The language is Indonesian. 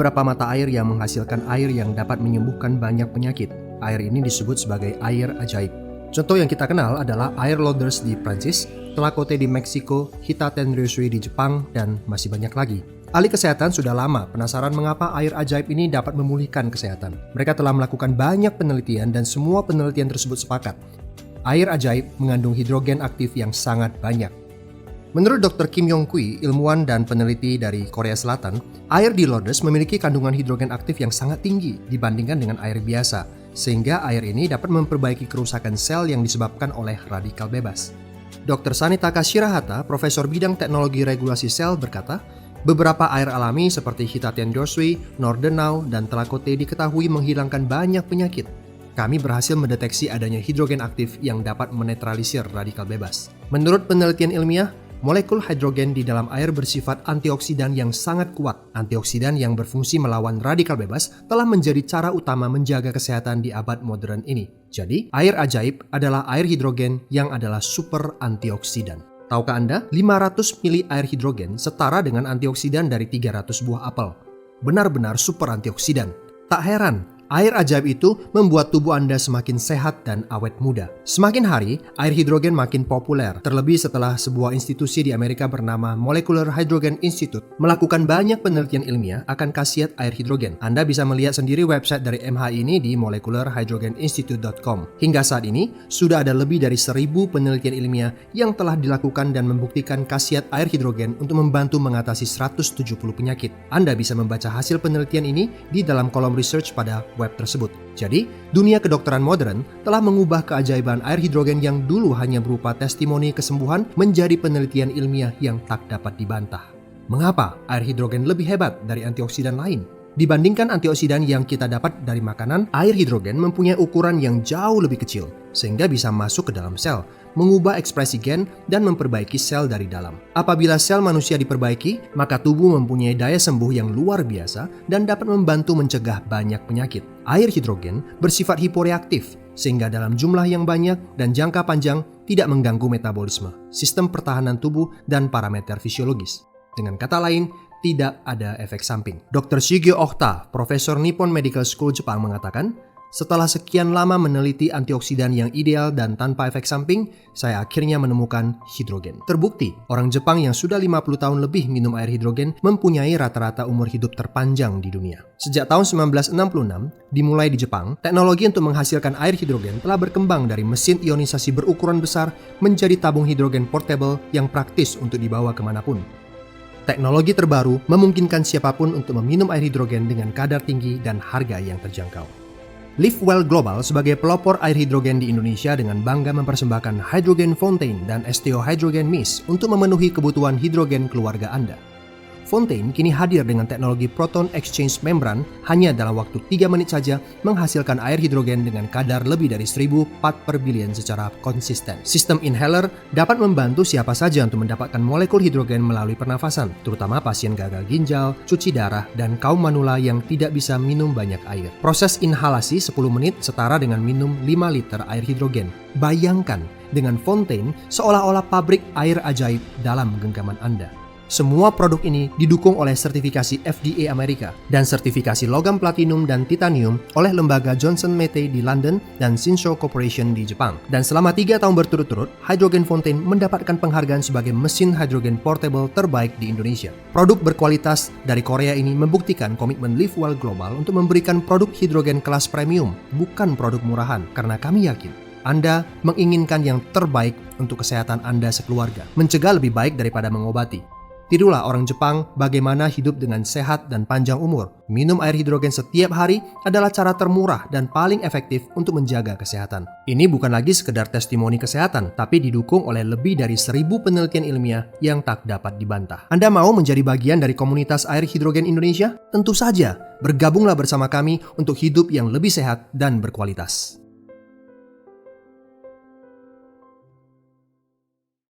Beberapa mata air yang menghasilkan air yang dapat menyembuhkan banyak penyakit. Air ini disebut sebagai air ajaib. Contoh yang kita kenal adalah air Lourdes di Prancis, Tlacote di Meksiko, Hitaten-ryusui di Jepang, dan masih banyak lagi. Ahli kesehatan sudah lama penasaran mengapa air ajaib ini dapat memulihkan kesehatan. Mereka telah melakukan banyak penelitian dan semua penelitian tersebut sepakat. Air ajaib mengandung hidrogen aktif yang sangat banyak. Menurut Dr. Kim Yong-kui, ilmuwan dan peneliti dari Korea Selatan, air di Lourdes memiliki kandungan hidrogen aktif yang sangat tinggi dibandingkan dengan air biasa, sehingga air ini dapat memperbaiki kerusakan sel yang disebabkan oleh radikal bebas. Dr. Sanitaka Shirahata, profesor bidang teknologi regulasi sel, berkata, beberapa air alami seperti Hitaten-ryusui, Nordenau, dan Tlacote diketahui menghilangkan banyak penyakit. Kami berhasil mendeteksi adanya hidrogen aktif yang dapat menetralisir radikal bebas. Menurut penelitian ilmiah, molekul hidrogen di dalam air bersifat antioksidan yang sangat kuat. Antioksidan yang berfungsi melawan radikal bebas telah menjadi cara utama menjaga kesehatan di abad modern ini. Jadi, air ajaib adalah air hidrogen yang adalah super antioksidan. Tahukah Anda, 500 mili air hidrogen setara dengan antioksidan dari 300 buah apel. Benar-benar super antioksidan. Tak heran, air ajaib itu membuat tubuh Anda semakin sehat dan awet muda. Semakin hari, air hidrogen makin populer, terlebih setelah sebuah institusi di Amerika bernama Molecular Hydrogen Institute melakukan banyak penelitian ilmiah akan khasiat air hidrogen. Anda bisa melihat sendiri website dari MHI ini di molecularhydrogeninstitute.com. Hingga saat ini, sudah ada lebih dari 1000 penelitian ilmiah yang telah dilakukan dan membuktikan khasiat air hidrogen untuk membantu mengatasi 170 penyakit. Anda bisa membaca hasil penelitian ini di dalam kolom research pada web tersebut. Jadi, dunia kedokteran modern telah mengubah keajaiban air hidrogen yang dulu hanya berupa testimoni kesembuhan menjadi penelitian ilmiah yang tak dapat dibantah. Mengapa air hidrogen lebih hebat dari antioksidan lain? Dibandingkan antioksidan yang kita dapat dari makanan, air hidrogen mempunyai ukuran yang jauh lebih kecil, sehingga bisa masuk ke dalam sel, mengubah ekspresi gen, dan memperbaiki sel dari dalam. Apabila sel manusia diperbaiki, maka tubuh mempunyai daya sembuh yang luar biasa dan dapat membantu mencegah banyak penyakit. Air hidrogen bersifat hiporeaktif, sehingga dalam jumlah yang banyak dan jangka panjang tidak mengganggu metabolisme, sistem pertahanan tubuh, dan parameter fisiologis. Dengan kata lain, tidak ada efek samping. Dr. Shigeo Ohta, profesor Nippon Medical School Jepang mengatakan, setelah sekian lama meneliti antioksidan yang ideal dan tanpa efek samping, saya akhirnya menemukan hidrogen. Terbukti, orang Jepang yang sudah 50 tahun lebih minum air hidrogen mempunyai rata-rata umur hidup terpanjang di dunia. Sejak tahun 1966, dimulai di Jepang, teknologi untuk menghasilkan air hidrogen telah berkembang dari mesin ionisasi berukuran besar menjadi tabung hidrogen portable yang praktis untuk dibawa kemanapun. Teknologi terbaru memungkinkan siapapun untuk meminum air hidrogen dengan kadar tinggi dan harga yang terjangkau. Livewell Global sebagai pelopor air hidrogen di Indonesia dengan bangga mempersembahkan Hydrogen Fountain dan STO Hydrogen Mist untuk memenuhi kebutuhan hidrogen keluarga Anda. Fountain kini hadir dengan teknologi Proton Exchange Membran hanya dalam waktu 3 menit saja menghasilkan air hidrogen dengan kadar lebih dari 1000 part per billion secara konsisten. Sistem inhaler dapat membantu siapa saja untuk mendapatkan molekul hidrogen melalui pernafasan, terutama pasien gagal ginjal, cuci darah, dan kaum manula yang tidak bisa minum banyak air. Proses inhalasi 10 menit setara dengan minum 5 liter air hidrogen. Bayangkan, dengan Fountain seolah-olah pabrik air ajaib dalam genggaman Anda. Semua produk ini didukung oleh sertifikasi FDA Amerika dan sertifikasi logam platinum dan titanium oleh lembaga Johnson Matthey di London dan Shinsho Corporation di Jepang. Dan selama 3 tahun berturut-turut, Hydrogen Fountain mendapatkan penghargaan sebagai mesin hidrogen portable terbaik di Indonesia. Produk berkualitas dari Korea ini membuktikan komitmen Livewell Global untuk memberikan produk hidrogen kelas premium, bukan produk murahan, karena kami yakin Anda menginginkan yang terbaik untuk kesehatan Anda sekeluarga, mencegah lebih baik daripada mengobati. Tirulah orang Jepang bagaimana hidup dengan sehat dan panjang umur. Minum air hidrogen setiap hari adalah cara termurah dan paling efektif untuk menjaga kesehatan. Ini bukan lagi sekedar testimoni kesehatan, tapi didukung oleh lebih dari 1000 penelitian ilmiah yang tak dapat dibantah. Anda mau menjadi bagian dari komunitas air hidrogen Indonesia? Tentu saja, bergabunglah bersama kami untuk hidup yang lebih sehat dan berkualitas.